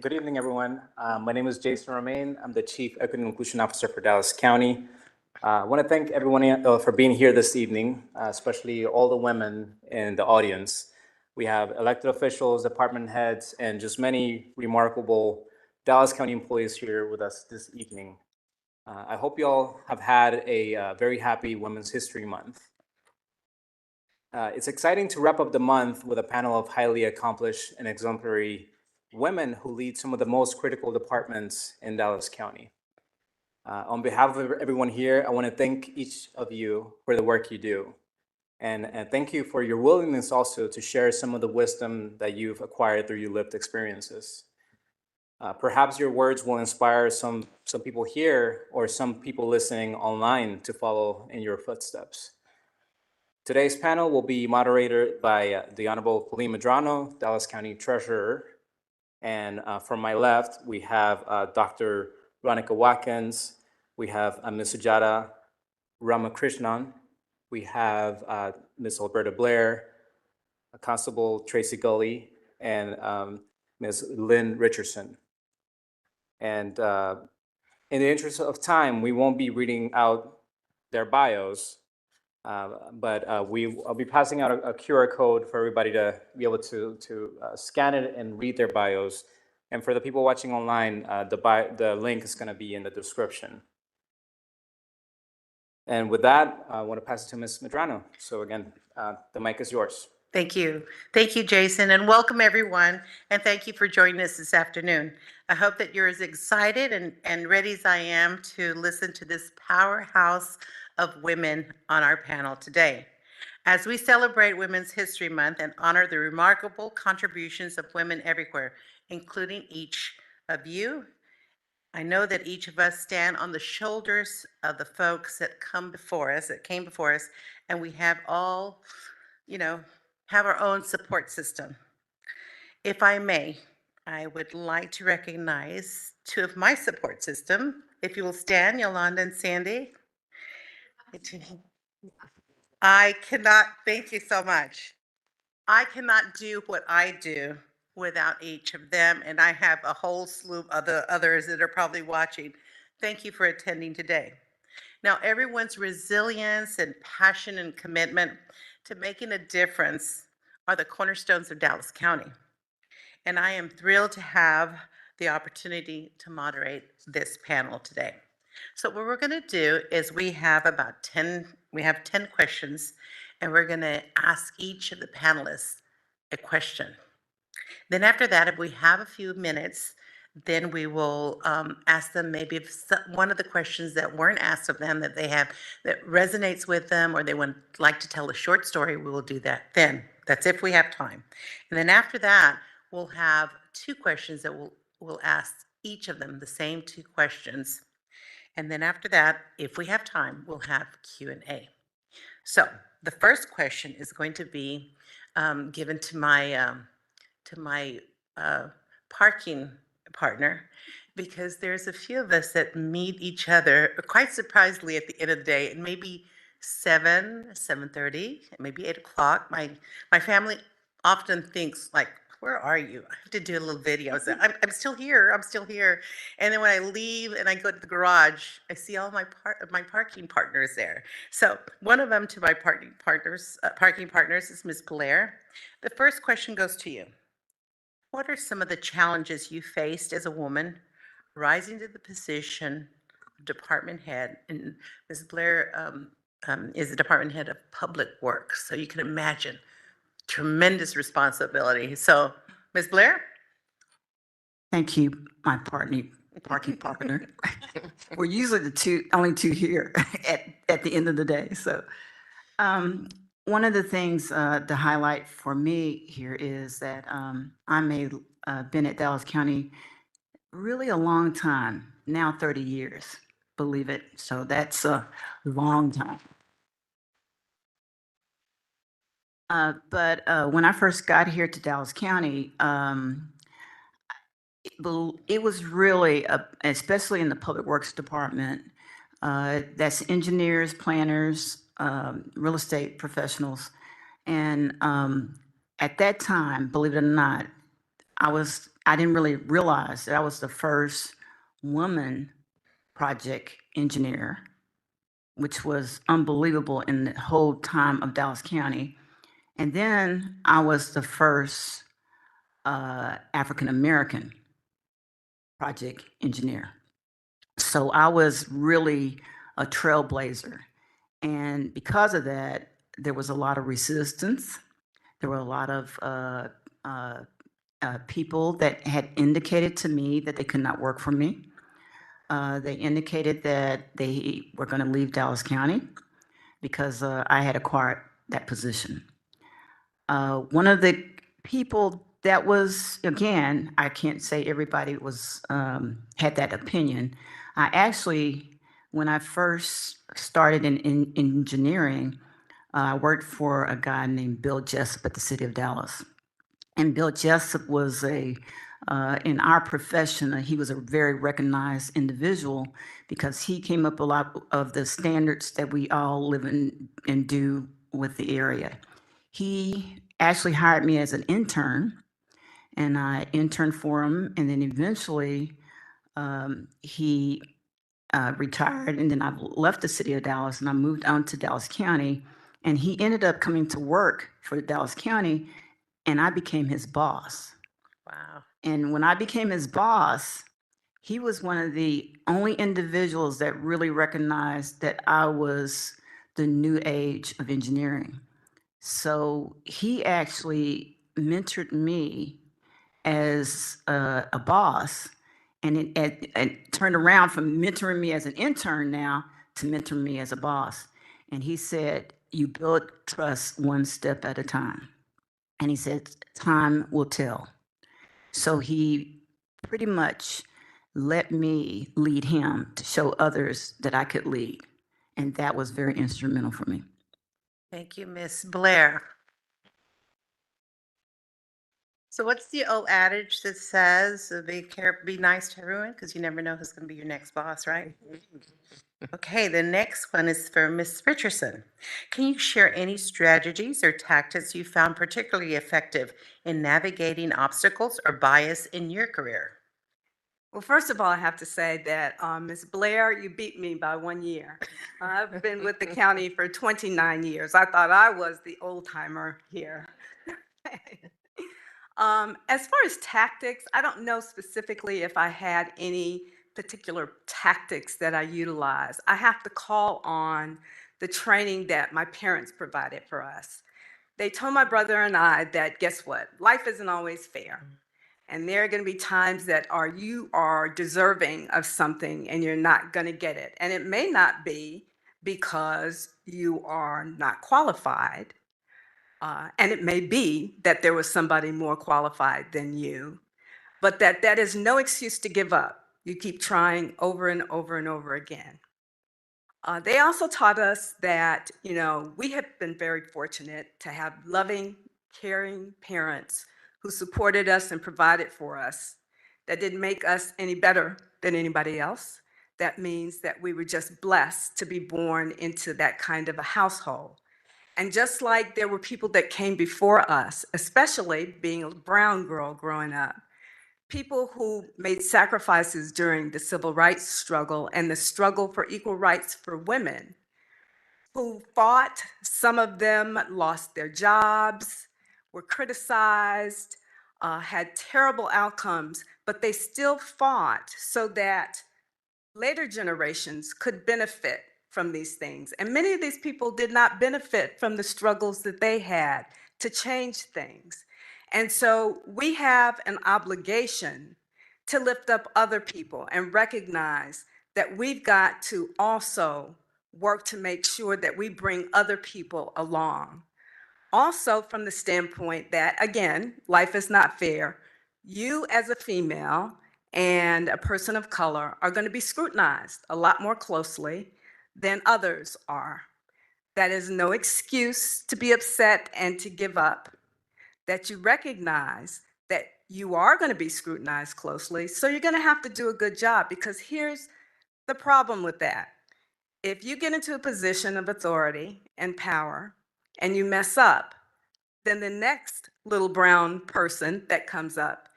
Good evening, everyone. My name is Jason Romain. I'm the Chief Equity and Inclusion Officer for Dallas County. I want to thank everyone for being here this evening, especially all the women in the audience. We have elected officials, department heads, and just many remarkable Dallas County employees here with us this evening. I hope you all have had a very happy Women's History Month. It's exciting to wrap up the month with a panel of highly accomplished and exemplary women who lead some of the most critical departments in Dallas County. On behalf of everyone here, I want to thank each of you for the work you do. And thank you for your willingness also to share some of the wisdom that you've acquired through your lived experiences. Perhaps your words will inspire some people here or some people listening online to follow in your footsteps. Today's panel will be moderated by the Honorable Pauline Medrano, Dallas County Treasurer. And from my left, we have Dr. Ronica Watkins. We have Ms. Sujata Ramakrishnan. We have Ms. Alberta Blair, Constable Tracey Gulley, and Ms. Lynn Richardson. And in the interest of time, we won't be reading out their bios. But I'll be passing out a QR code for everybody to be able to scan it and read their bios. And for the people watching online, the link is going to be in the description. And with that, I want to pass it to Ms. Medrano. So again, the mic is yours. Thank you. Thank you, Jason, and welcome everyone. And thank you for joining us this afternoon. I hope that you're as excited and ready as I am to listen to this powerhouse of women on our panel today. As we celebrate Women's History Month and honor the remarkable contributions of women everywhere, including each of you, I know that each of us stand on the shoulders of the folks that came before us, and we have all, have our own support system. If I may, I would like to recognize two of my support system. If you will stand, Yolanda and Sandy. Thank you so much. I cannot do what I do without each of them, and I have a whole slew of others that are probably watching. Thank you for attending today. Now, everyone's resilience and passion and commitment to making a difference are the cornerstones of Dallas County. And I am thrilled to have the opportunity to moderate this panel today. So what we're going to do is we have 10 questions, and we're going to ask each of the panelists a question. Then after that, if we have a few minutes, then we will ask them maybe if one of the questions that weren't asked of them that they have that resonates with them, or they would like to tell a short story, we will do that then. That's if we have time. And then after that, we'll have 2 questions that we'll ask each of them the same 2 questions. And then after that, if we have time, we'll have Q&A. So the first question is going to be given to my parking partner, because there's a few of us that meet each other quite surprisingly at the end of the day, and maybe 7:30, maybe 8 o'clock. My family often thinks like, where are you? I have to do a little video. So I'm still here. And then when I leave and I go to the garage, I see all my parking partners there. So one of them to my parking partners is Ms. Blair. The first question goes to you. What are some of the challenges you faced as a woman rising to the position of department head? And Ms. Blair is the department head of public works. So you can imagine tremendous responsibility. So, Ms. Blair? Thank you, my parking partner. We're usually the only two here at the end of the day. So one of the things to highlight for me here is that I've been at Dallas County really a long time, now 30 years, believe it. So that's a long time. But when I first got here to Dallas County, it was really, especially in the Public Works Department, that's engineers, planners, real estate professionals. And at that time, believe it or not, I was I didn't really realize that I was the first woman project engineer, which was unbelievable in the whole time of Dallas County. And then I was the first African American project engineer. So I was really a trailblazer. And because of that, there was a lot of resistance. There were a lot of people that had indicated to me that they could not work for me. They indicated that they were going to leave Dallas County because I had acquired that position. One of the people that was, again, I can't say everybody was had that opinion. I actually, when I first started in engineering, I worked for a guy named Bill Jessup at the City of Dallas. And Bill Jessup was in our profession, he was a very recognized individual because he came up a lot of the standards that we all live in and do with the area. He actually hired me as an intern, and I interned for him, and then eventually he retired, and then I left the City of Dallas and I moved on to Dallas County, and he ended up coming to work for Dallas County, and I became his boss. Wow. And when I became his boss, he was one of the only individuals that really recognized that I was the new age of engineering. So he actually mentored me as a boss, and it turned around from mentoring me as an intern now to mentoring me as a boss. And he said, "You build trust one step at a time." And he said, "Time will tell." So he pretty much let me lead him to show others that I could lead. And that was very instrumental for me. Thank you, Miss Blair. So what's the old adage that says, be nice to everyone, because you never know who's going to be your next boss, right? Okay, the next one is for Miss Richardson. Can you share any strategies or tactics you found particularly effective in navigating obstacles or bias in your career? Well, first of all, I have to say that Ms. Blair, you beat me by 1 year. I've been with the county for 29 years. I thought I was the old timer here. As far as tactics, I don't know specifically if I had any particular tactics that I utilized. I have to call on the training that my parents provided for us. They told my brother and I that, guess what? Life isn't always fair. And there are going to be times that you are deserving of something and you're not going to get it. And it may not be because you are not qualified. And it may be that there was somebody more qualified than you, but that is no excuse to give up. You keep trying over and over and over again. They also taught us that, we have been very fortunate to have loving, caring parents who supported us and provided for us. That didn't make us any better than anybody else. That means that we were just blessed to be born into that kind of a household. And just like there were people that came before us, especially being a brown girl growing up, people who made sacrifices during the civil rights struggle and the struggle for equal rights for women, who fought. Some of them lost their jobs, were criticized, had terrible outcomes, but they still fought so that later generations could benefit from these things. And many of these people did not benefit from the struggles that they had to change things. And so we have an obligation to lift up other people and recognize that we've got to also work to make sure that we bring other people along. Also, from the standpoint that, again, life is not fair. You as a female and a person of color are going to be scrutinized a lot more closely than others are. That is no excuse to be upset and to give up. That you recognize that you are going to be scrutinized closely, so you're going to have to do a good job, because here's the problem with that. If you get into a position of authority and power and you mess up, then the next little brown person that comes up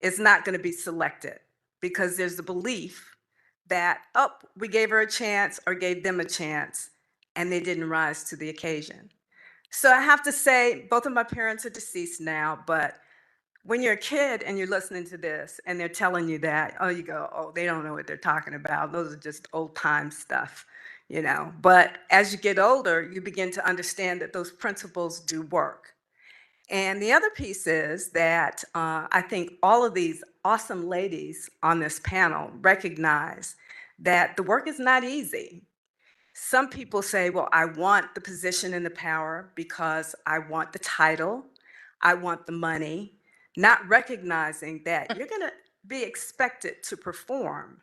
is not going to be selected because there's the belief that, oh, we gave her a chance or gave them a chance and they didn't rise to the occasion. So I have to say, both of my parents are deceased now, but when you're a kid and you're listening to this and they're telling you that, oh, you go, oh, they don't know what they're talking about. Those are just old time stuff, you know. But as you get older, you begin to understand that those principles do work. And the other piece is that I think all of these awesome ladies on this panel recognize that the work is not easy. Some people say, well, I want the position and the power because I want the title, I want the money, not recognizing that you're going to be expected to perform.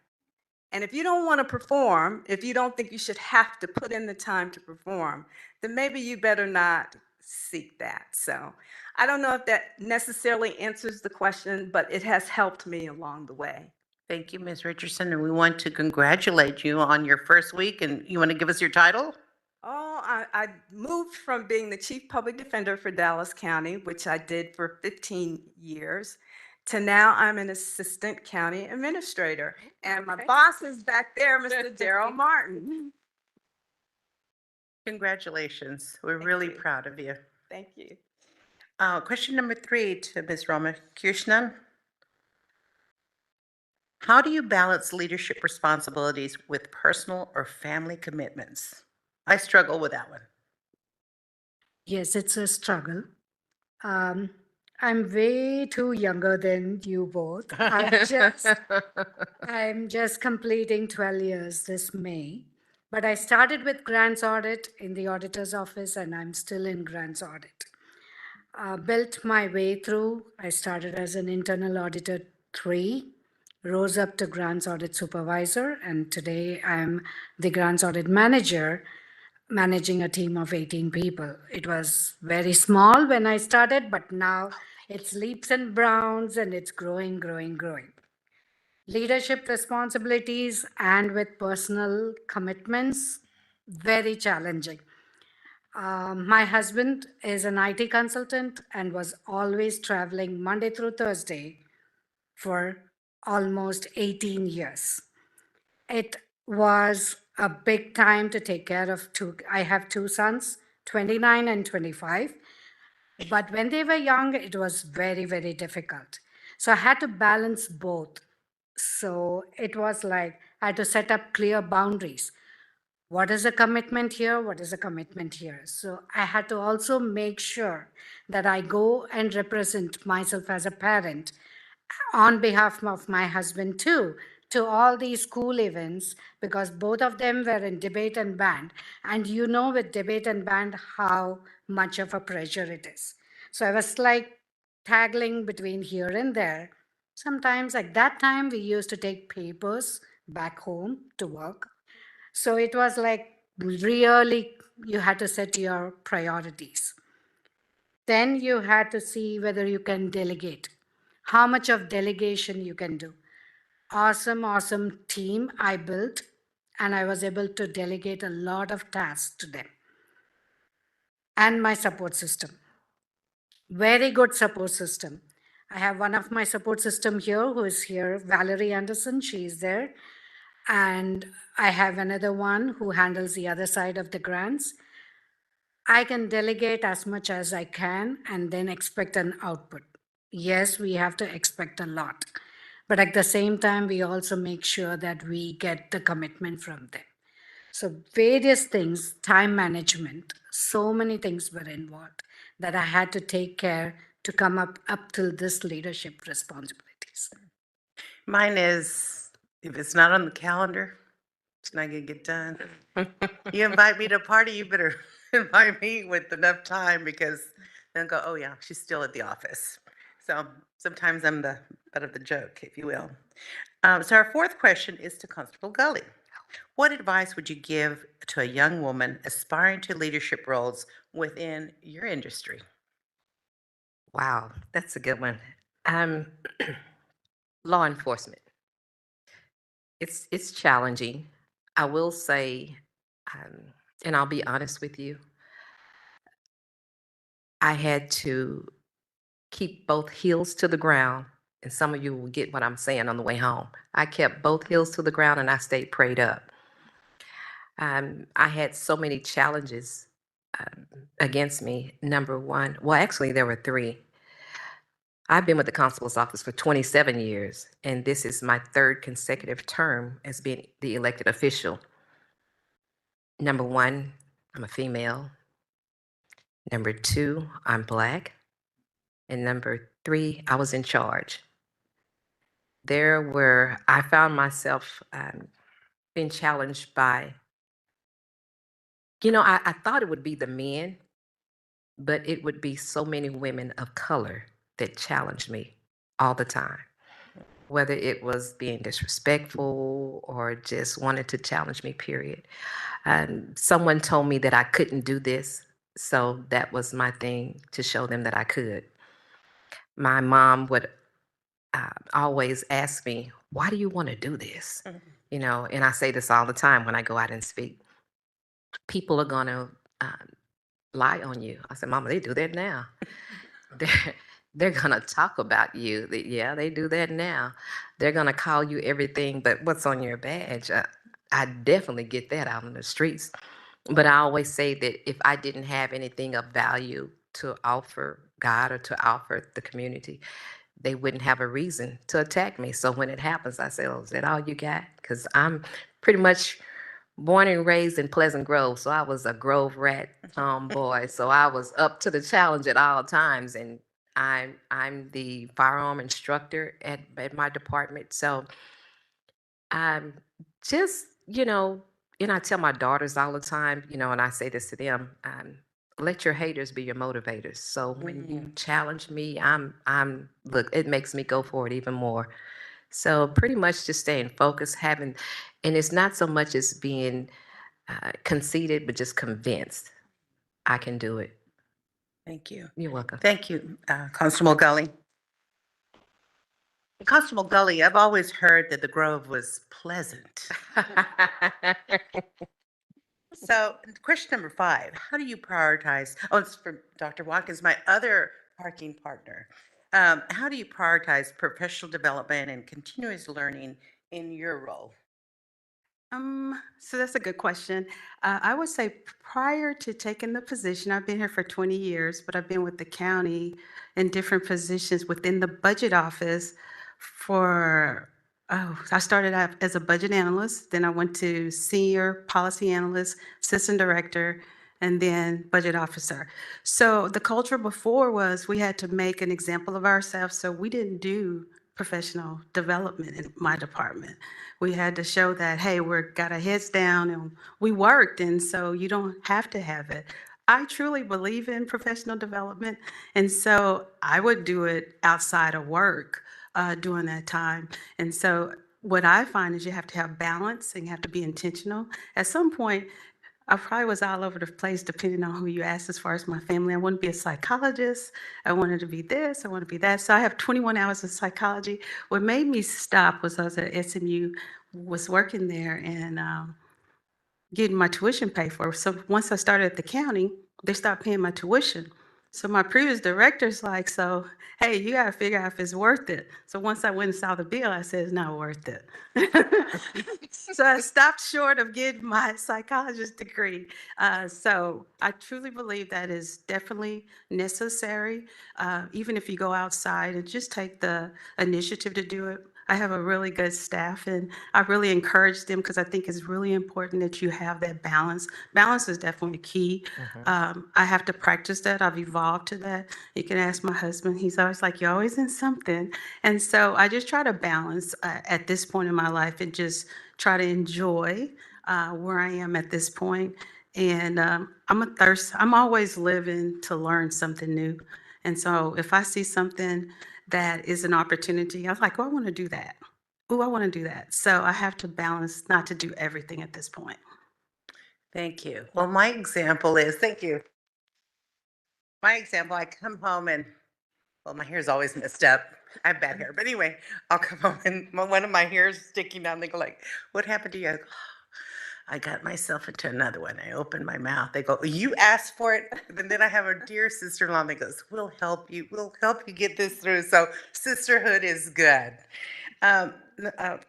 And if you don't want to perform, if you don't think you should have to put in the time to perform, then maybe you better not seek that. So I don't know if that necessarily answers the question, but it has helped me along the way. Thank you, Ms. Richardson, and we want to congratulate you on your first week. And you want to give us your title? Oh, I moved from being the chief public defender for Dallas County, which I did for 15 years, to now I'm an assistant county administrator. And my boss is back there, Mr. Daryl Martin. Congratulations. We're Thank really you. proud of you. Thank you. Question number 3 to Ms. Ramakrishnan. How do you balance leadership responsibilities with personal or family commitments? I struggle with that one. Yes, it's a struggle. I'm way too younger than you both. I'm just completing 12 years this May. But I started with grants audit in the auditor's office, and I'm still in grants audit. Built my way through. I started as an internal auditor 3, rose up to grants audit supervisor, and today I'm the grants audit manager, managing a team of 18 people. It was very small when I started, but now it's leaps and bounds and it's growing, growing, growing. Leadership responsibilities and with personal commitments, very challenging. My husband is an IT consultant and was always traveling Monday through Thursday for almost 18 years. It was a big time to take care of I have 2 sons, 29 and 25. But when they were young, it was very, very difficult. So I had to balance both. So it was like I had to set up clear boundaries. What is a commitment here? What is a commitment here? So I had to also make sure that I go and represent myself as a parent on behalf of my husband too, to all these school events, because both of them were in debate and band. And you know with debate and band how much of a pressure it is. So I was like tagging between here and there. Sometimes at that time, we used to take papers back home to work. So it was like really, you had to set your priorities. Then you had to see whether you can delegate, how much of delegation you can do. Awesome, awesome team I built, and I was able to delegate a lot of tasks to them. And my support system. Very good support system. I have one of my support system here who is here, Valerie Anderson, she is there. And I have another one who handles the other side of the grants. I can delegate as much as I can and then expect an output. Yes, we have to expect a lot. But at the same time, we also make sure that we get the commitment from them. So various things, time management, so many things were involved that I had to take care to come up to this leadership responsibilities. Mine is, if it's not on the calendar, it's not going to get done. You invite me to a party, you better invite me with enough time, because they'll go, oh yeah, she's still at the office. So sometimes I'm the butt of the joke, if you will. So our 4th question is to Constable Gulley. What advice would you give to a young woman aspiring to leadership roles within your industry? Wow, that's a good one. Law enforcement. It's challenging. I will say, and I'll be honest with you, I had to keep both heels to the ground And some of you will get what I'm saying on the way home. I kept both heels to the ground and I stayed prayed up. I had so many challenges against me. Number one, well, actually, there were three. I've been with the constable's office for 27 years, and this is my third consecutive term as being the elected official. Number one, I'm a female. Number two, I'm Black. And number three, I was in charge. I found myself being challenged by, I thought it would be the men, but it would be so many women of color that challenged me all the time, whether it was being disrespectful or just wanted to challenge me, period. Someone told me that I couldn't do this, so that was my thing to show them that I could. My mom would always ask me, why do you want to do this? And I say this all the time when I go out and speak. People are going to lie on you. I said, Mama, they do that now. They're going to talk about you. Yeah, they do that now. They're going to call you everything but what's on your badge. I definitely get that out in the streets. But I always say that if I didn't have anything of value to offer God or to offer the community, they wouldn't have a reason to attack me. So when it happens, I say, oh, is that all you got? Because I'm pretty much born and raised in Pleasant Grove. So I was a Grove rat tomboy. So I was up to the challenge at all times. And I'm the firearm instructor at my department. So I'm just, and I tell my daughters all the time, and I say this to them, let your haters be your motivators. So when you challenge me, look, it makes me go for it even more. So pretty much just staying focused, and it's not so much as being conceited, but just convinced I can do it. Thank you. You're welcome. Thank you, Constable Gulley. Constable Gulley, I've always heard that the Grove was pleasant. So, question number 5, how do you prioritize? Oh, it's for Dr. Watkins, my other parking partner. How do you prioritize professional development and continuous learning in your role? So that's a good question. I would say prior to taking the position, I've been here for 20 years, but I've been with the county in different positions within the budget office I started out as a budget analyst, then I went to senior policy analyst, assistant director, and then budget officer. So the culture before was we had to make an example of ourselves, so we didn't do professional development in my department. We had to show that, hey, we're got our heads down and we worked, and so you don't have to have it. I truly believe in professional development, and so I would do it outside of work during that time. And so what I find is you have to have balance and you have to be intentional. At some point, I probably was all over the place depending on who you ask as far as my family. I wanted to be a psychologist. I wanted to be this. I want to be that. So I have 21 hours of psychology. What made me stop was I was at SMU, was working there and getting my tuition paid for. So once I started at the county, they stopped paying my tuition. So my previous director's like, so, hey, you got to figure out if it's worth it. So once I went and saw the bill, I said, it's not worth it. So I stopped short of getting my psychologist degree. So I truly believe that is definitely necessary, even if you go outside and just take the initiative to do it. I have a really good staff and I really encourage them because I think it's really important that you have that balance. Balance is definitely key. I have to practice that. I've evolved to that. You can ask my husband. He's always like, you're always in something. And so I just try to balance at this point in my life and just try to enjoy where I am at this point. And I'm always living to learn something new. And so if I see something that is an opportunity, I was like, oh, I want to do that. Oh, I want to do that. So I have to balance not to do everything at this point. Thank you. Well, my example is, thank you. My example, I come home and, well, my hair's always messed up. I have bad hair. But anyway, I'll come home and one of my hairs sticking down. They go like, what happened to you? I go, I got myself into another one. I opened my mouth. They go, you asked for it. And then I have a dear sister-in-law that goes, we'll help you. We'll help you get this through. So sisterhood is good.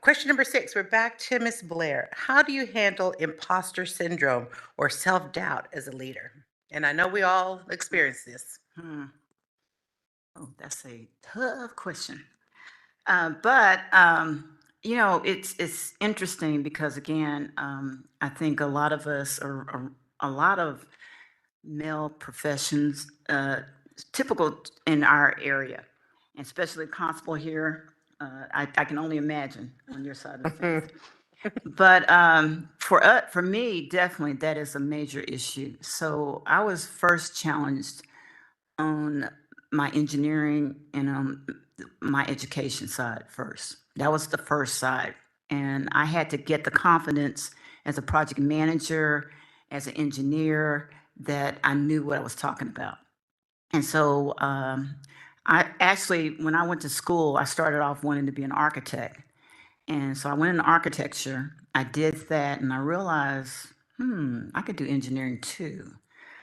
Question number 6, we're back to Miss Blair. How do you handle imposter syndrome or self-doubt as a leader? And I know we all experience this. Oh, that's a tough question. But you know, it's interesting because again, I think a lot of us are a lot of male professions, typical in our area, and especially Constable here. I can only imagine on your side of the fence. But for me, definitely that is a major issue. So I was first challenged on my engineering and my education side first. That was the first side. And I had to get the confidence as a project manager, as an engineer, that I knew what I was talking about. And so I actually, when I went to school, I started off wanting to be an architect. And so I went into architecture, I did that, and I realized, I could do engineering too.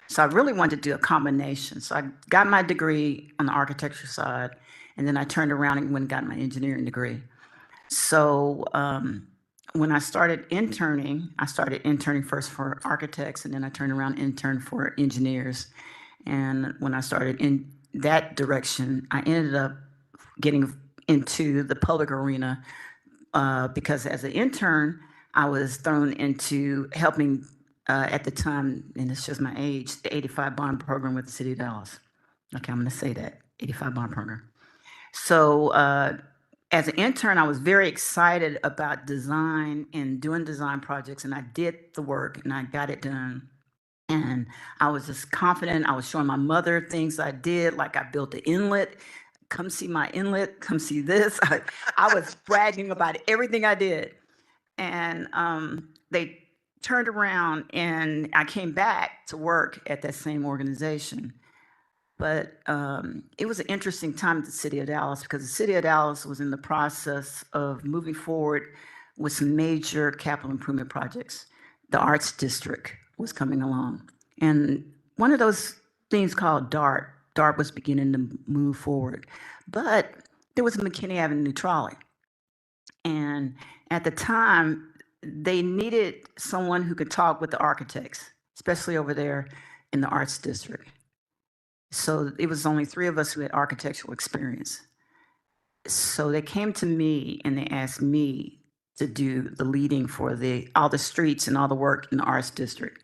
So I really wanted to do a combination. So I got my degree on the architecture side, and then I turned around and went and got my engineering degree. So when I started interning first for architects, and then I turned around and interned for engineers. And when I started in that direction, I ended up getting into the public arena because as an intern, I was thrown into helping at the time, and it's just my age, the 85 bond program with the city of Dallas. Okay, I'm going to say that 85 bond program. So as an intern, I was very excited about design and doing design projects, and I did the work and I got it done. And I was just confident. I was showing my mother things I did, like I built the inlet. Come see my inlet, come see this. I was bragging about everything I did. And they turned around and I came back to work at that same organization. But it was an interesting time at the city of Dallas because the city of Dallas was in the process of moving forward with some major capital improvement projects. The Arts District was coming along. And one of those things called DART was beginning to move forward. But there was McKinney Avenue trolley. And at the time, they needed someone who could talk with the architects, especially over there in the Arts District. So it was only 3 of us who had architectural experience. So they came to me and they asked me to do the leading for all the streets and all the work in the Arts District.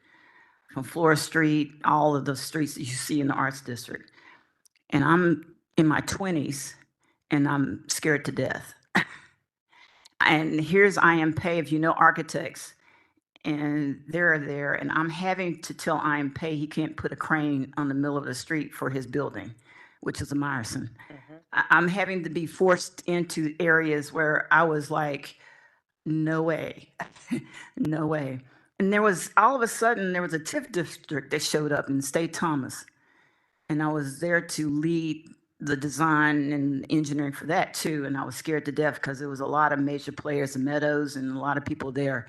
From Flora Street, all of the streets that you see in the Arts District. And I'm in my 20s and I'm scared to death. And here's IMP, if you know architects, and they're there, and I'm having to tell IMP he can't put a crane on the middle of the street for his building, which is a Meyerson. I'm having to be forced into areas where I was like, no way, no way. And there was, all of a sudden, there was a TIF district that showed up in State Thomas. And I was there to lead the design and engineering for that too. And I was scared to death because there was a lot of major players in Meadows and a lot of people there.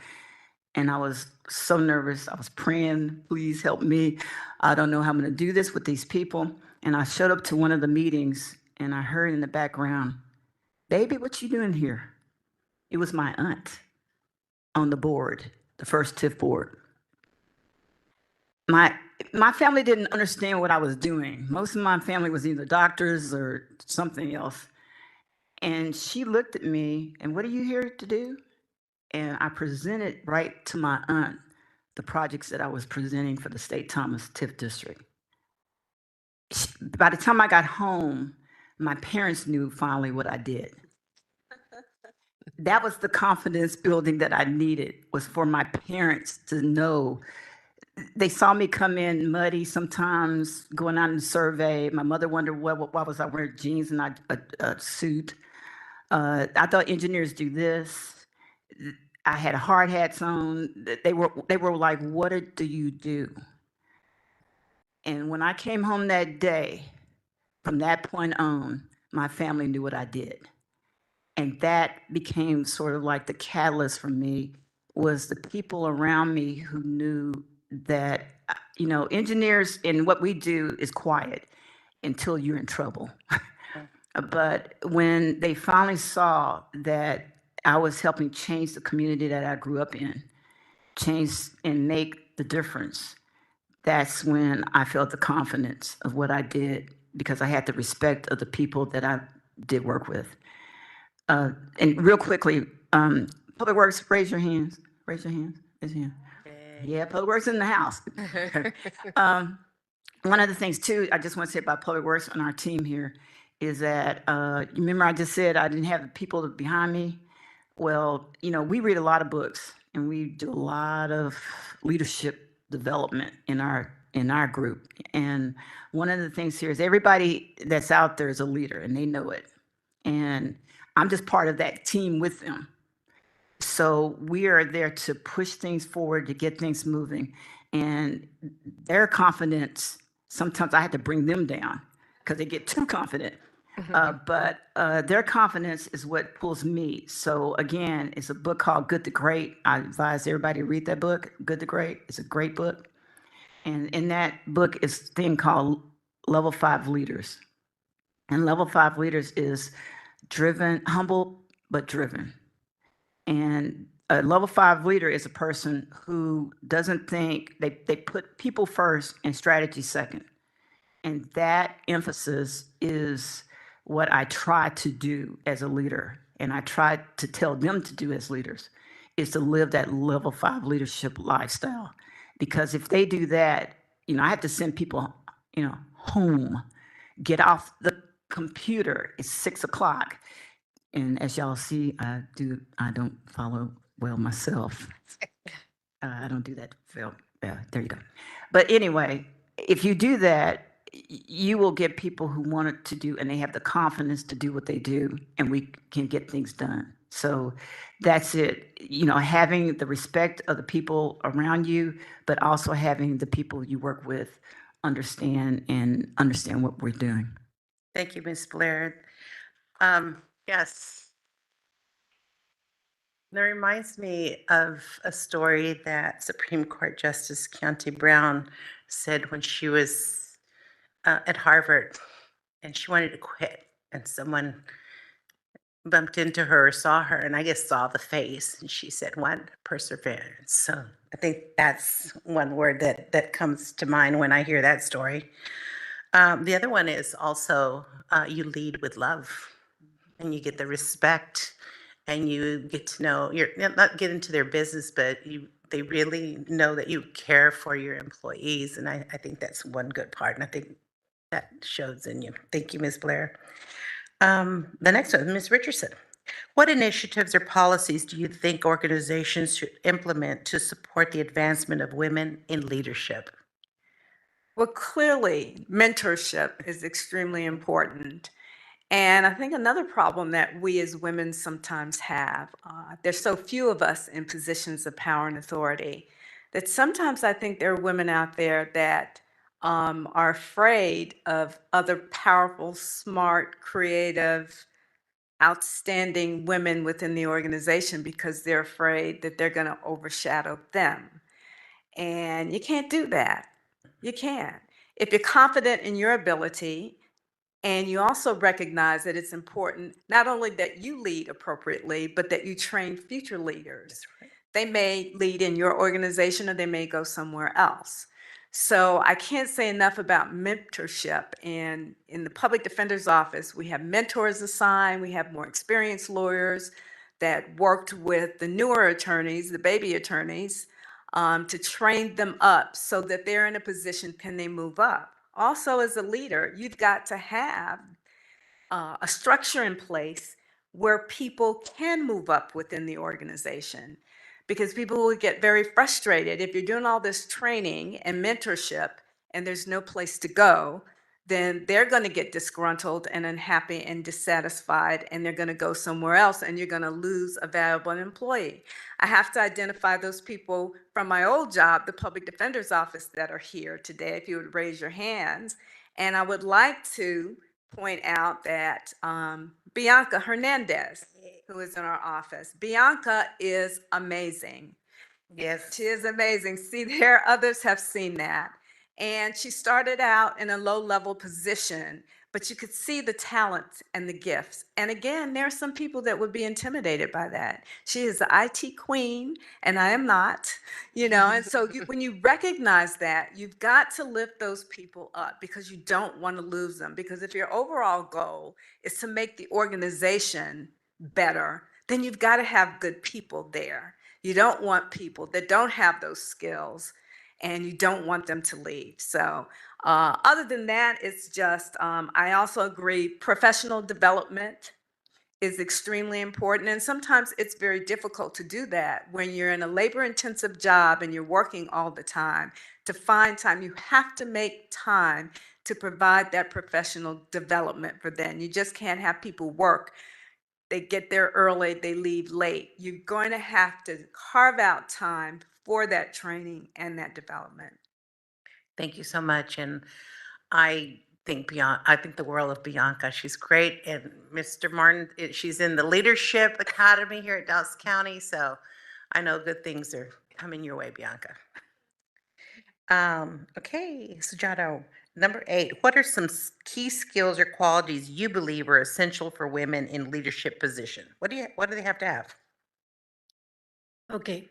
And I was so nervous. I was praying, please help me. I don't know how I'm going to do this with these people. And I showed up to one of the meetings and I heard in the background, baby, what you doing here? It was my aunt on the board, the first TIF board. My family didn't understand what I was doing. Most of my family was either doctors or something else. And she looked at me and, what are you here to do? And I presented right to my aunt the projects that I was presenting for the State Thomas TIF district. By the time I got home, my parents knew finally what I did. That was the confidence building that I needed, was for my parents to know. They saw me come in muddy sometimes, going out and survey. My mother wondered why was I wearing jeans and a suit. I thought engineers do this. I had hard hats on. They were like, what do you do? And when I came home that day, from that point on, my family knew what I did. And that became sort of like the catalyst for me was the people around me who knew that, engineers and what we do is quiet until you're in trouble. But when they finally saw that I was helping change the community that I grew up in, change and make the difference, that's when I felt the confidence of what I did, because I had the respect of the people that I did work with. And real quickly, Public Works, raise your hands. Raise your hands. Raise your hand. Yeah, Public Works in the house. One of the things too, I just want to say about Public Works on our team here is that, remember I just said I didn't have the people behind me? Well, we read a lot of books and we do a lot of leadership development in our group. And one of the things here is everybody that's out there is a leader and they know it. And I'm just part of that team with them. So we are there to push things forward, to get things moving. And their confidence, sometimes I had to bring them down because they get too confident. But their confidence is what pulls me. So again, it's a book called Good to Great. I advise everybody to read that book, Good to Great. It's a great book. And in that book is a thing called Level 5 Leaders. And Level 5 Leaders is driven, humble, but driven. And a level 5 leader is a person who doesn't think, they put people first and strategy second. And that emphasis is what I try to do as a leader. And I try to tell them to do as leaders, is to live that level 5 leadership lifestyle. Because if they do that, I have to send people, home, get off the computer. It's 6 o'clock. And as y'all see, I don't follow well myself. I don't do that well. Yeah, there you go. But anyway, if you do that, you will get people who want it to do, and they have the confidence to do what they do, and we can get things done. So that's it. Having the respect of the people around you, but also having the people you work with understand what we're doing. Thank you, Ms. Blair. Yes. That reminds me of a story that Supreme Court Justice Keontae Brown said when she was at Harvard and she wanted to quit, and someone bumped into her, saw her, and I guess saw the face, and she said, "What? Perseverance." So I think that's one word that comes to mind when I hear that story. The other one is also you lead with love, and you get the respect, and you get to know, you're not get into their business, but they really know that you care for your employees, and I think that's one good part, and I think that shows in you. Thank you, Ms. Blair. The next one, Ms. Richardson. What initiatives or policies do you think organizations should implement to support the advancement of women in leadership? Well, clearly, mentorship is extremely important. And I think another problem that we as women sometimes have, there's so few of us in positions of power and authority, that sometimes I think there are women out there that are afraid of other powerful, smart, creative, outstanding women within the organization because they're afraid that they're going to overshadow them. And you can't do that. You can't. If you're confident in your ability, and you also recognize that it's important not only that you lead appropriately, but that you train future leaders. Right. They may lead in your organization or they may go somewhere else. So I can't say enough about mentorship. And in the public defender's office, we have mentors assigned. We have more experienced lawyers that worked with the newer attorneys, the baby attorneys, to train them up so that they're in a position, can they move up? Also, as a leader, you've got to have a structure in place where people can move up within the organization, because people will get very frustrated if you're doing all this training and mentorship and there's no place to go. Then they're going to get disgruntled and unhappy and dissatisfied, and they're going to go somewhere else, and you're going to lose a valuable employee. I have to identify those people from my old job, the public defender's office, that are here today, if you would raise your hands. And I would like to point out that Bianca Hernandez, who is in our office, Bianca is amazing. Yes. She is amazing. See, there others have seen that. And she started out in a low-level position, but you could see the talent and the gifts. And again, there are some people that would be intimidated by that. She is the IT queen, and I am not, and so when you recognize that, you've got to lift those people up because you don't want to lose them. Because if your overall goal is to make the organization better, then you've got to have good people there. You don't want people that don't have those skills, and you don't want them to leave. So other than that, it's just, I also agree, professional development is extremely important. And sometimes it's very difficult to do that when you're in a labor-intensive job and you're working all the time. To find time, you have to make time to provide that professional development for them. You just can't have people work. They get there early, they leave late. You're going to have to carve out time for that training and that development. Thank you so much. And I I think the world of Bianca. She's great. And Mr. Martin, she's in the Leadership Academy here at Dallas County. So I know good things are coming your way, Bianca. Okay, Sujata, number 8. What are some key skills or qualities you believe are essential for women in leadership position? What do they have to have? Okay.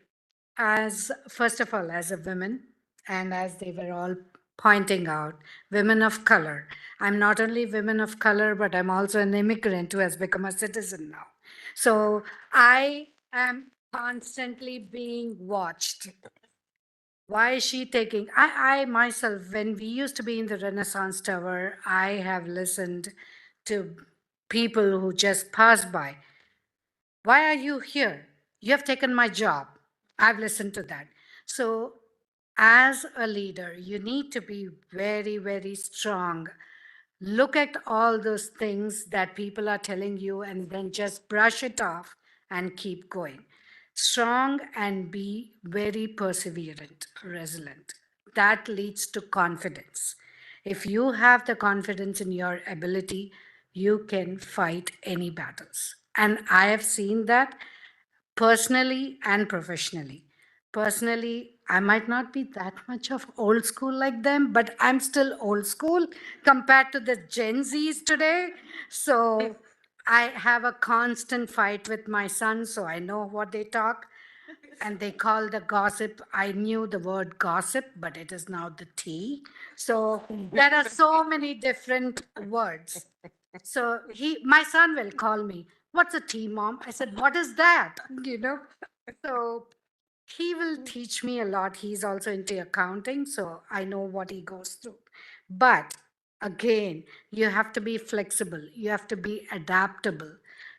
As first of all, as a woman, and as they were all pointing out, women of color. I'm not only women of color, but I'm also an immigrant who has become a citizen now. So I am constantly being watched. Why is she taking? I myself, when we used to be in the Renaissance Tower, I have listened to people who just passed by. Why are you here? You have taken my job. I've listened to that. So, as a leader, you need to be very, very strong. Look at all those things that people are telling you and then just brush it off and keep going. Strong and be very perseverant, resilient. That leads to confidence. If you have the confidence in your ability, you can fight any battles. And I have seen that personally and professionally. Personally, I might not be that much of old school like them, but I'm still old school compared to the Gen Zs today. So I have a constant fight with my son, so I know what they talk. And they call the gossip, I knew the word gossip, but it is now the tea. So there are so many different words. So my son will call me, what's a tea, mom? I said, what is that? So he will teach me a lot. He's also into accounting, so I know what he goes through. But again, you have to be flexible. You have to be adaptable.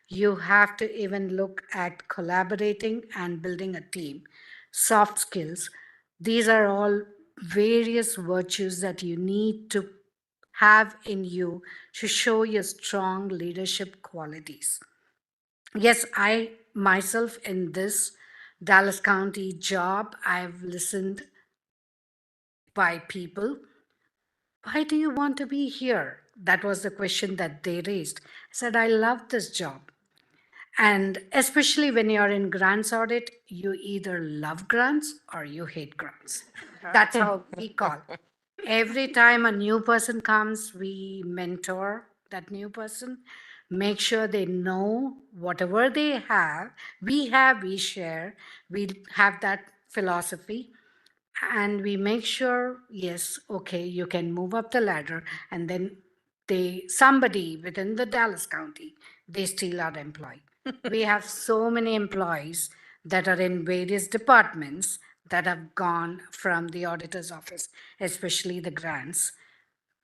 You have to even look at collaborating and building a team. Soft skills. These are all various virtues that you need to have in you to show your strong leadership qualities. Yes, I myself in this Dallas County job, I've listened by people. Why do you want to be here? That was the question that they raised. I said, I love this job. And especially when you're in grants audit, you either love grants or you hate grants. That's how we call. Every time a new person comes, we mentor that new person, make sure they know whatever they have, we share, we have that philosophy. And we make sure, yes, okay, you can move up the ladder. And then somebody within the Dallas County, they steal our employee. We have so many employees that are in various departments that have gone from the auditor's office, especially the grants.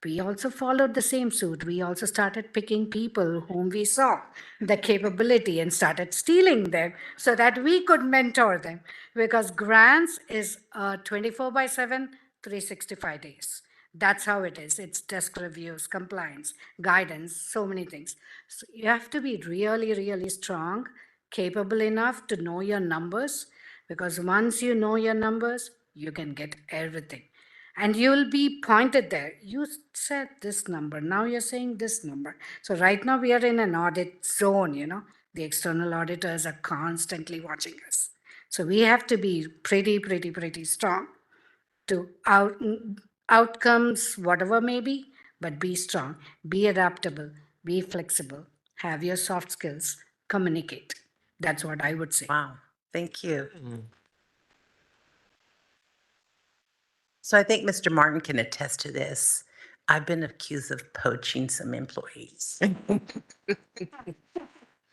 We also followed the same suit. We also started picking people whom we saw the capability and started stealing them so that we could mentor them. Because grants is 24/7, 365 days. That's how it is. It's desk reviews, compliance, guidance, so many things. So you have to be really, really strong, capable enough to know your numbers, because once you know your numbers, you can get everything. And you'll be pointed there. You said this number, now you're saying this number. So right now we are in an audit zone, the external auditors are constantly watching us. So we have to be pretty strong to outcomes, whatever may be, but be strong, be adaptable, be flexible, have your soft skills, communicate. That's what I would say. Wow, thank you. So I think Mr. Martin can attest to this. I've been accused of poaching some employees.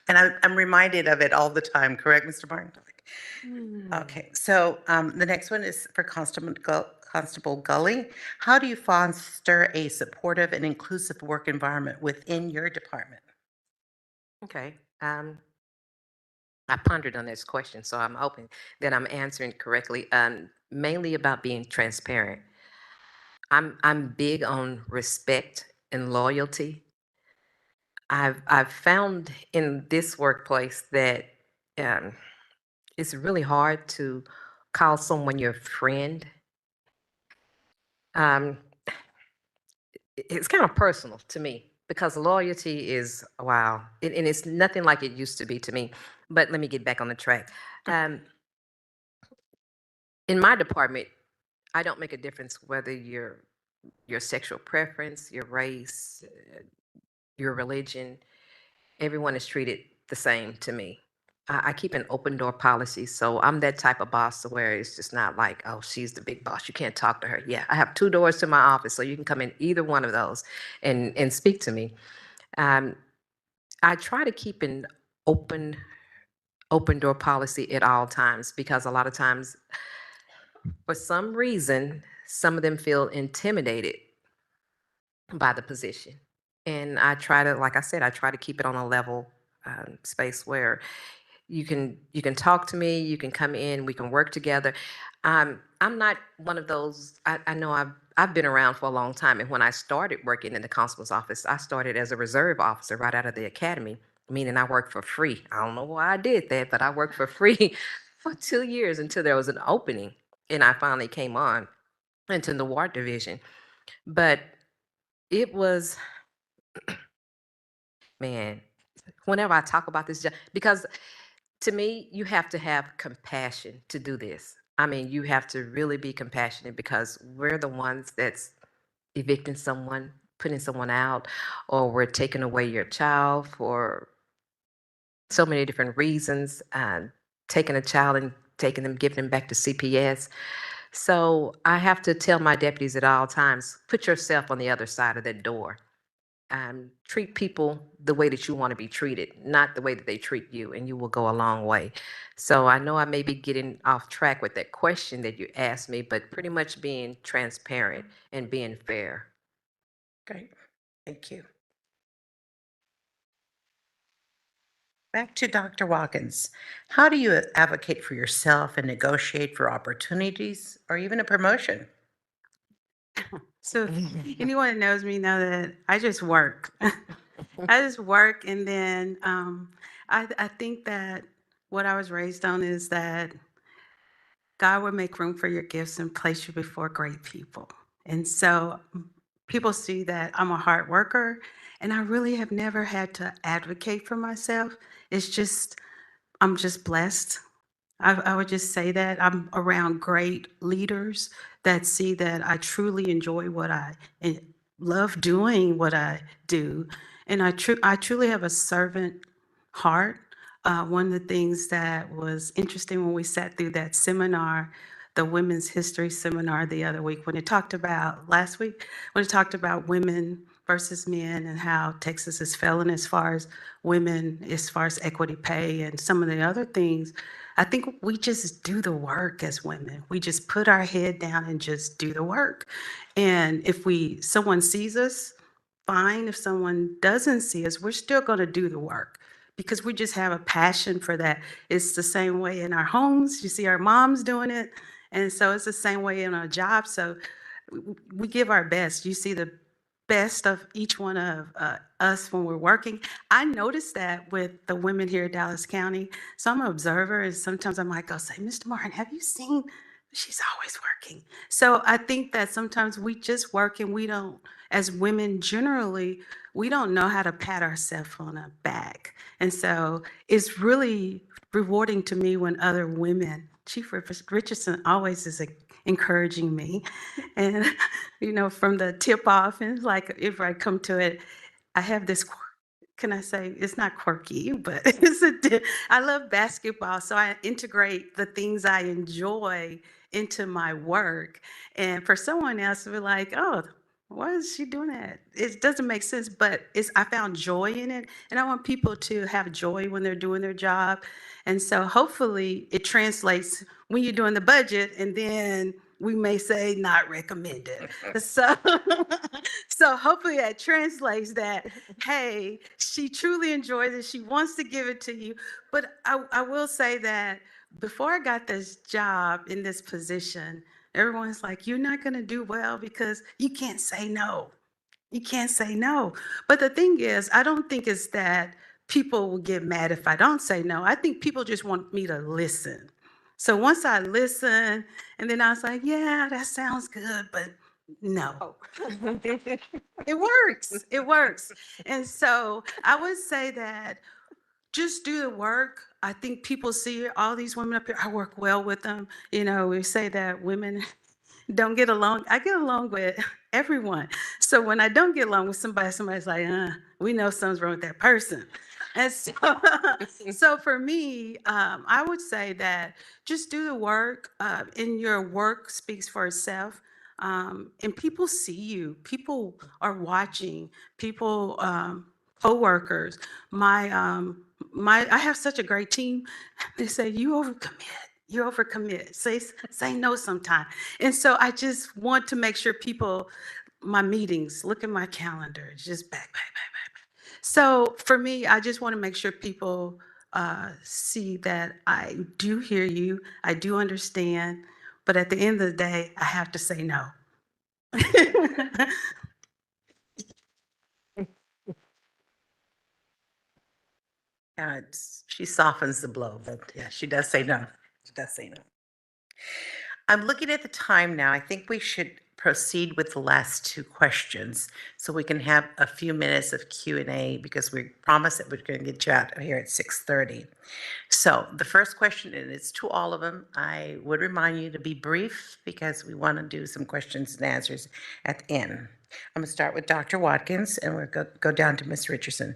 And I'm reminded of it all the time, correct, Mr. Martin? Okay, so the next one is for Constable Gulley. How do you foster a supportive and inclusive work environment within your department? Okay. I pondered on this question, so I'm hoping that I'm answering correctly. Mainly about being transparent. I'm big on respect and loyalty. I've found in this workplace that um, it's really hard to call someone your friend. Um, it's kind of personal to me because loyalty is wow, and it's nothing like it used to be to me. But let me get back on the track. In my department, I don't make a difference whether your sexual preference, your race, your religion. Everyone is treated the same to me. I keep an open door policy, so I'm that type of boss where it's just not like, oh, she's the big boss. You can't talk to her. Yeah, I have 2 doors to my office, so you can come in either one of those and speak to me. I try to keep an open door policy at all times because a lot of times, for some reason, some of them feel intimidated by the position. And I try to, like I said, I try to keep it on a level space where you can talk to me, you can come in, we can work together. I'm not one of those. I know I've been around for a long time, and when I started working in the constable's office, I started as a reserve officer right out of the academy, meaning I worked for free. I don't know why I did that, but I worked for free for 2 years until there was an opening, and I finally came on into the ward division. But it was, man, whenever I talk about this job, because to me, you have to have compassion to do this. I mean, you have to really be compassionate because we're the ones that's evicting someone, putting someone out, or we're taking away your child for so many different reasons, taking a child and taking them, giving them back to CPS. So I have to tell my deputies at all times, put yourself on the other side of that door. Treat people the way that you want to be treated, not the way that they treat you, and you will go a long way. So I know I may be getting off track with that question that you asked me, but pretty much being transparent and being fair. Great, thank you. Back to Dr. Watkins. How do you advocate for yourself and negotiate for opportunities or even a promotion? So if anyone knows me know that I just work. I just work, and then I think that what I was raised on is that God will make room for your gifts and place you before great people. And so people see that I'm a hard worker, and I really have never had to advocate for myself. It's just, I'm just blessed. I would just say that I'm around great leaders that see that I truly enjoy what I love doing what I do. And I truly have a servant heart. One of the things that was interesting when we sat through that seminar, the Women's History Seminar the other week, when it talked about, last week, when it talked about women versus men and how Texas is failing as far as women, as far as equity pay and some of the other things. I think we just do the work as women. We just put our head down and just do the work. And if someone sees us, fine. If someone doesn't see us, we're still going to do the work because we just have a passion for that. It's the same way in our homes. You see our moms doing it. And so it's the same way in our jobs. So we give our best. You see the best of each one of us when we're working. I noticed that with the women here at Dallas County. So I'm an observer, and sometimes I might go say, Mr. Martin, have you seen? She's always working. So I think that sometimes we just work and we don't, as women generally, we don't know how to pat ourselves on the back. And so it's really rewarding to me when other women Chief Richardson always is encouraging me. And, from the tip off, and like if I come to it, I have this, can I say, it's not quirky, but I love basketball. So I integrate the things I enjoy into my work. And for someone else to be like, oh, why is she doing that? It doesn't make sense, but I found joy in it. And I want people to have joy when they're doing their job. And so hopefully it translates when you're doing the budget, and then we may say not recommended. So, so hopefully that translates that, hey, she truly enjoys it. She wants to give it to you. But I will say that before I got this job in this position, everyone's like, you're not going to do well because you can't say no. You can't say no. But the thing is, I don't think it's that people will get mad if I don't say no. I think people just want me to listen. So once I listen, and then I was like, yeah, that sounds good, but no. It works. It works. And so I would say that just do the work. I think people see all these women up here. I work well with them. We say that women don't get along. I get along with everyone. So when I don't get along with somebody's like, we know something's wrong with that person. And so, so for me, I would say that just do the work, and your work speaks for itself. And people see you. People are watching. People, co-workers. I have such a great team. They say you overcommit. You overcommit. Say no sometime. And so I just want to make sure people, my meetings, look at my calendar, it's just back. So for me, I just want to make sure people see that I do hear you, I do understand, but at the end of the day, I have to say no. She softens the blow, but yeah, she does say no. She does say no. I'm looking at the time now. I think we should proceed with the last two questions so we can have a few minutes of Q&A, because we promised that we're going to get you out of here at 6:30. So the first question, and it's to all of them, I would remind you to be brief because we want to do some questions and answers at the end. I'm going to start with Dr. Watkins, and we'll go down to Ms. Richardson.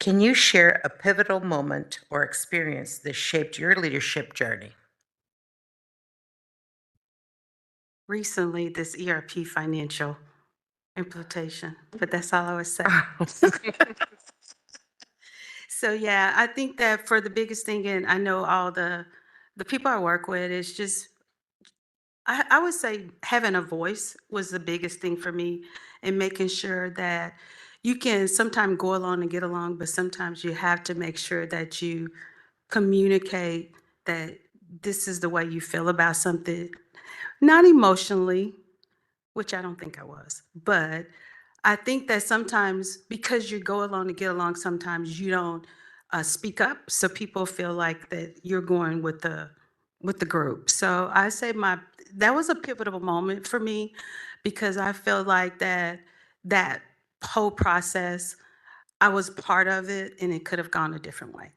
Can you share a pivotal moment or experience that shaped your leadership journey? Recently, this ERP financial implementation, but that's all I would say. So yeah, I think that for the biggest thing, and I know all the people I work with, is just, I would say having a voice was the biggest thing for me, and making sure that you can sometimes go along and get along, but sometimes you have to make sure that you communicate that this is the way you feel about something, not emotionally, which I don't think I was, but I think that sometimes because you go along to get along, sometimes you don't speak up, so people feel like that you're going with the group. So I say that was a pivotal moment for me, because I feel like that whole process, I was part of it, and it could have gone a different way.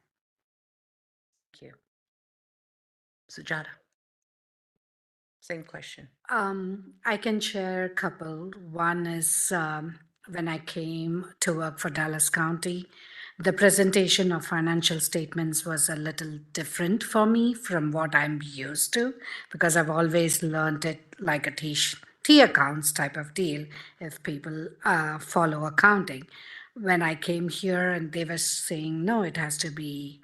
Thank you. Sujata. Same question. I can share a couple. One is when I came to work for Dallas County, the presentation of financial statements was a little different for me from what I'm used to, because I've always learned it like a T accounts type of deal if people follow accounting. When I came here and they were saying, no, it has to be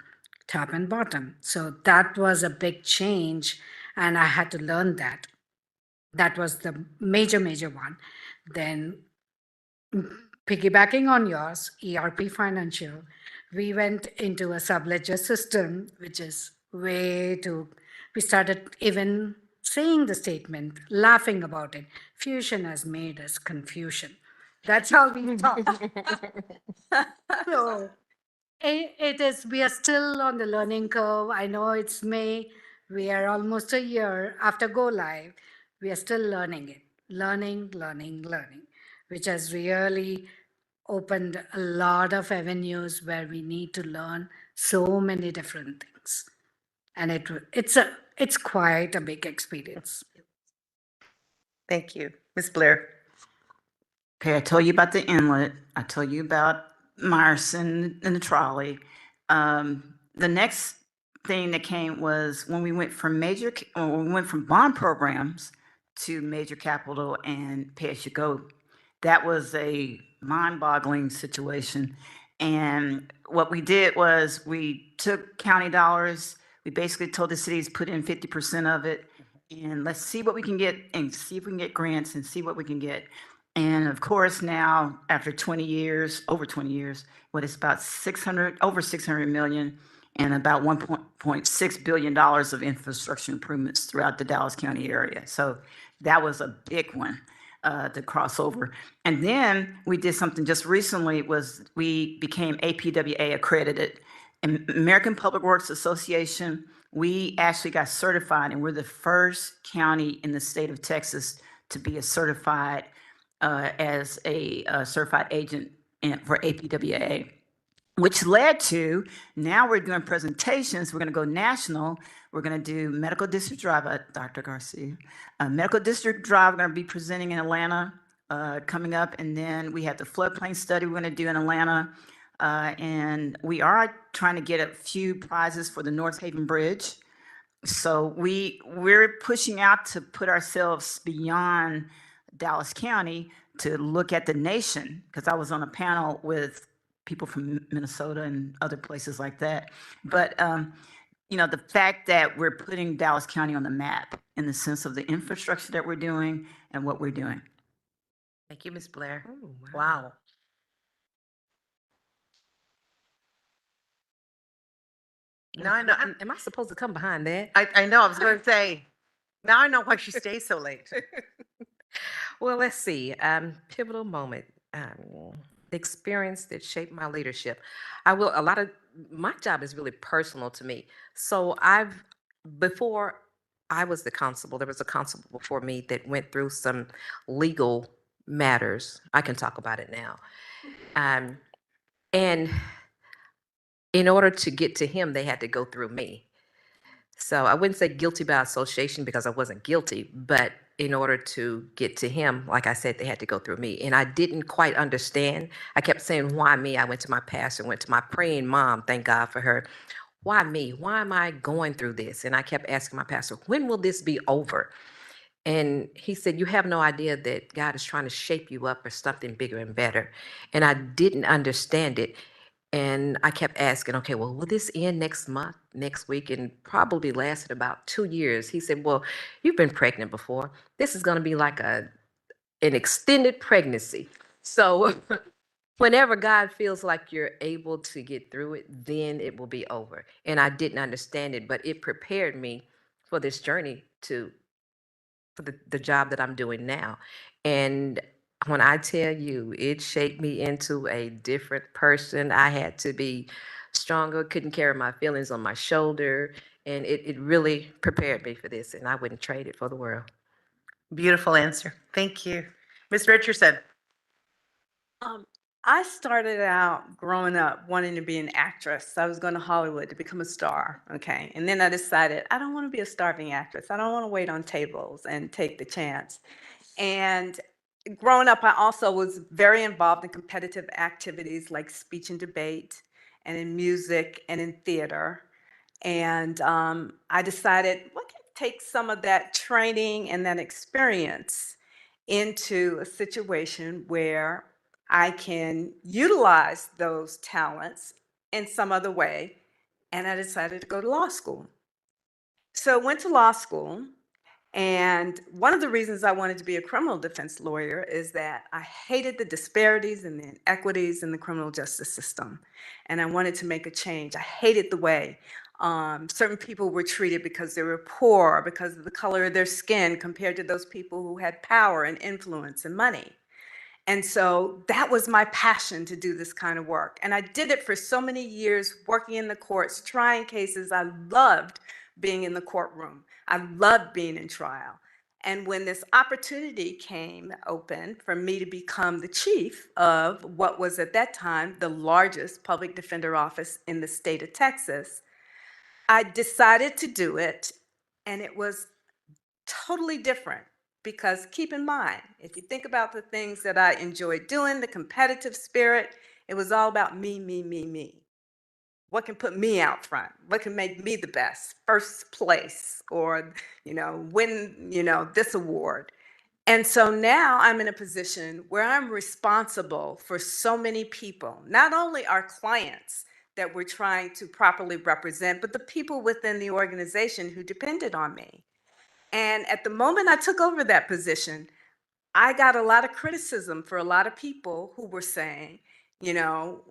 top and bottom. So that was a big change, and I had to learn that. That was the major one. Then piggybacking on yours, ERP financial, we went into a subledger system, which is we started even saying the statement, laughing about it. Fusion has made us confusion. That's how we talk. So it is, we are still on the learning curve. I know it's May. We are almost a year after go live. We are still learning it, learning, which has really opened a lot of avenues where we need to learn so many different things. And it's quite a big experience. Thank you. Ms. Blair? Okay, I told you about the inlet. I told you about Myerson and the trolley. The next thing that came was when we went from bond programs to major capital and pay-as-you-go. That was a mind-boggling situation. And what we did was we took county dollars. We basically told the cities put in 50% of it, and let's see what we can get and see if we can get grants and see what we can get. And of course, now after 20 years, over 20 years, what is about over 600 million and about $1.6 billion of infrastructure improvements throughout the Dallas County area. So that was a big one to cross over. And then we did something just recently was we became APWA accredited. American Public Works Association, we actually got certified, and we're the first county in the state of Texas to be a certified as a certified agent for APWA, which led to now we're doing presentations. We're going to go national. We're going to do Medical District Drive, Dr. Garcia. Medical District Drive, we're going to be presenting in Atlanta coming up. And then we have the floodplain study we're going to do in Atlanta. And we are trying to get a few prizes for the North Haven Bridge. So we're pushing out to put ourselves beyond Dallas County to look at the nation, because I was on a panel with people from Minnesota and other places like that. But you know, the fact that we're putting Dallas County on the map in the sense of the infrastructure that we're doing and what we're doing. Thank you, Ms. Blair. Oh, wow. Now I know. Am I supposed to come behind that? I know. I was going to say. Now I know why she stays so late. Well, let's see. Pivotal moment. The experience that shaped my leadership. My job is really personal to me. So before I was the constable, there was a constable before me that went through some legal matters. I can talk about it now. And in order to get to him, they had to go through me. So I wouldn't say guilty by association because I wasn't guilty, but in order to get to him, like I said, they had to go through me. And I didn't quite understand. I kept saying, why me? I went to my pastor, went to my praying mom, thank God for her. Why me? Why am I going through this? And I kept asking my pastor, when will this be over? And he said, you have no idea that God is trying to shape you up for something bigger and better. And I didn't understand it. And I kept asking, okay, well, will this end next month, next week? And probably lasted about 2 years. He said, well, you've been pregnant before. This is going to be like an extended pregnancy. So whenever God feels like you're able to get through it, then it will be over. And I didn't understand it, but it prepared me for this journey for the job that I'm doing now. And when I tell you, it shaped me into a different person. I had to be stronger, couldn't carry my feelings on my shoulder. And it really prepared me for this. And I wouldn't trade it for the world. Beautiful answer. Thank you. Ms. Richardson? I started out growing up wanting to be an actress. I was going to Hollywood to become a star, okay? And then I decided I don't want to be a starving actress. I don't want to wait on tables and take the chance. And growing up, I also was very involved in competitive activities like speech and debate, and in music and in theater. And I decided, what can take some of that training and that experience into a situation where I can utilize those talents in some other way. And I decided to go to law school. So I went to law school. And one of the reasons I wanted to be a criminal defense lawyer is that I hated the disparities and the inequities in the criminal justice system. And I wanted to make a change. I hated the way certain people were treated because they were poor, or because of the color of their skin, compared to those people who had power and influence and money. And so that was my passion, to do this kind of work. And I did it for so many years, working in the courts, trying cases. I loved being in the courtroom. I loved being in trial. And when this opportunity came open for me to become the chief of what was at that time the largest public defender office in the state of Texas, I decided to do it. And it was totally different because keep in mind, if you think about the things that I enjoyed doing, the competitive spirit, it was all about me, me, me, me. What can put me out front? What can make me the best, first place, or, win, this award? And so now I'm in a position where I'm responsible for so many people, not only our clients that we're trying to properly represent, but the people within the organization who depended on me. And at the moment I took over that position, I got a lot of criticism for a lot of people who were saying, you know,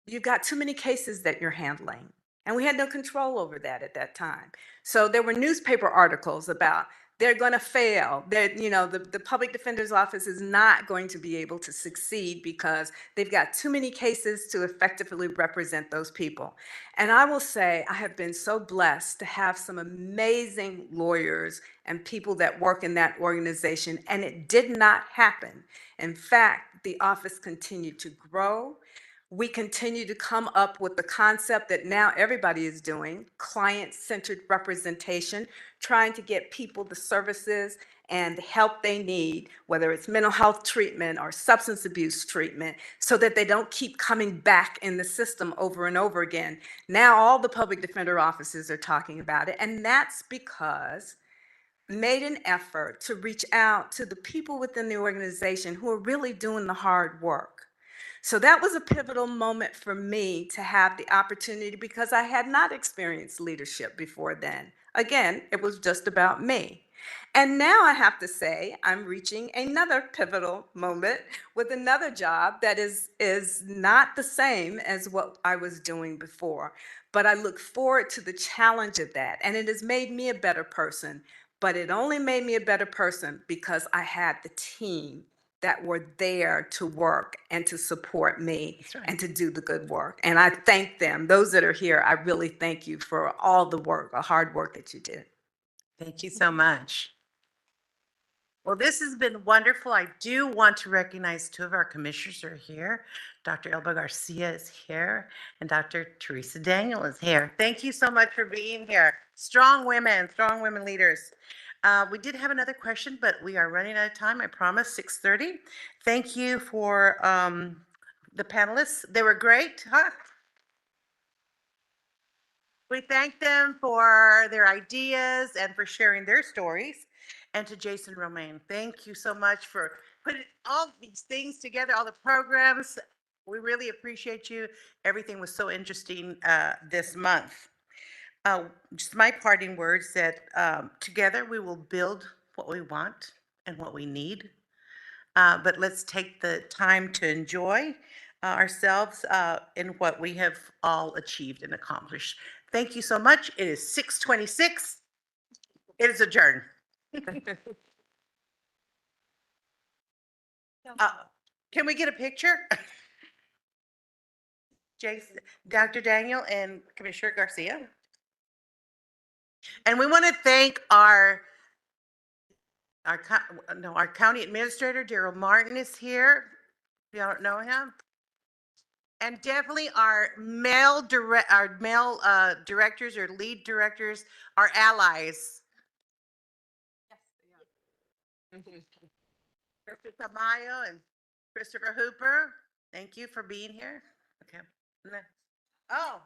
you've got too many cases that you're handling. And we had no control over that at that time. So there were newspaper articles about they're going to fail. That the public defender's office is not going to be able to succeed because they've got too many cases to effectively represent those people. And I will say I have been so blessed to have some amazing lawyers and people that work in that organization, and it did not happen. In fact, the office continued to grow. We continue to come up with the concept that now everybody is doing, client-centered representation, trying to get people the services and the help they need, whether it's mental health treatment or substance abuse treatment, so that they don't keep coming back in the system over and over again. Now all the public defender offices are talking about it, and that's because made an effort to reach out to the people within the organization who are really doing the hard work. So that was a pivotal moment for me to have the opportunity because I had not experienced leadership before then. Again, it was just about me. And now I have to say I'm reaching another pivotal moment with another job that is not the same as what I was doing before. But I look forward to the challenge of that. And it has made me a better person. But it only made me a better person because I had the team that were there to work and to support me and to do the good work. And I thank them. Those that are here, I really thank you for all the work, the hard work that you did. Thank you so much. Well, this has been wonderful. I do want to recognize two of our commissioners are here. Dr. Elba Garcia is here, and Dr. Teresa Daniel is here. Thank you so much for being here. Strong women leaders. We did have another question, but we are running out of time. I promise, 6:30. Thank you for the panelists. They were great, huh? We thank them for their ideas and for sharing their stories. And to Jason Romaine, thank you so much for putting all these things together, all the programs. We really appreciate you. Everything was so interesting this month. Just my parting words that together we will build what we want and what we need. But let's take the time to enjoy ourselves in what we have all achieved and accomplished. Thank you so much. It is 6:26. It is adjourned. Can we get a picture? Jason, Dr. Daniel and Commissioner Garcia. And we want to thank our county administrator, Daryl Martin is here. If y'all don't know him. And definitely our male directors or lead directors, our allies. Yes, they are. Christopher Tamayo and Christopher Hooper, thank you for being here. Okay. Oh.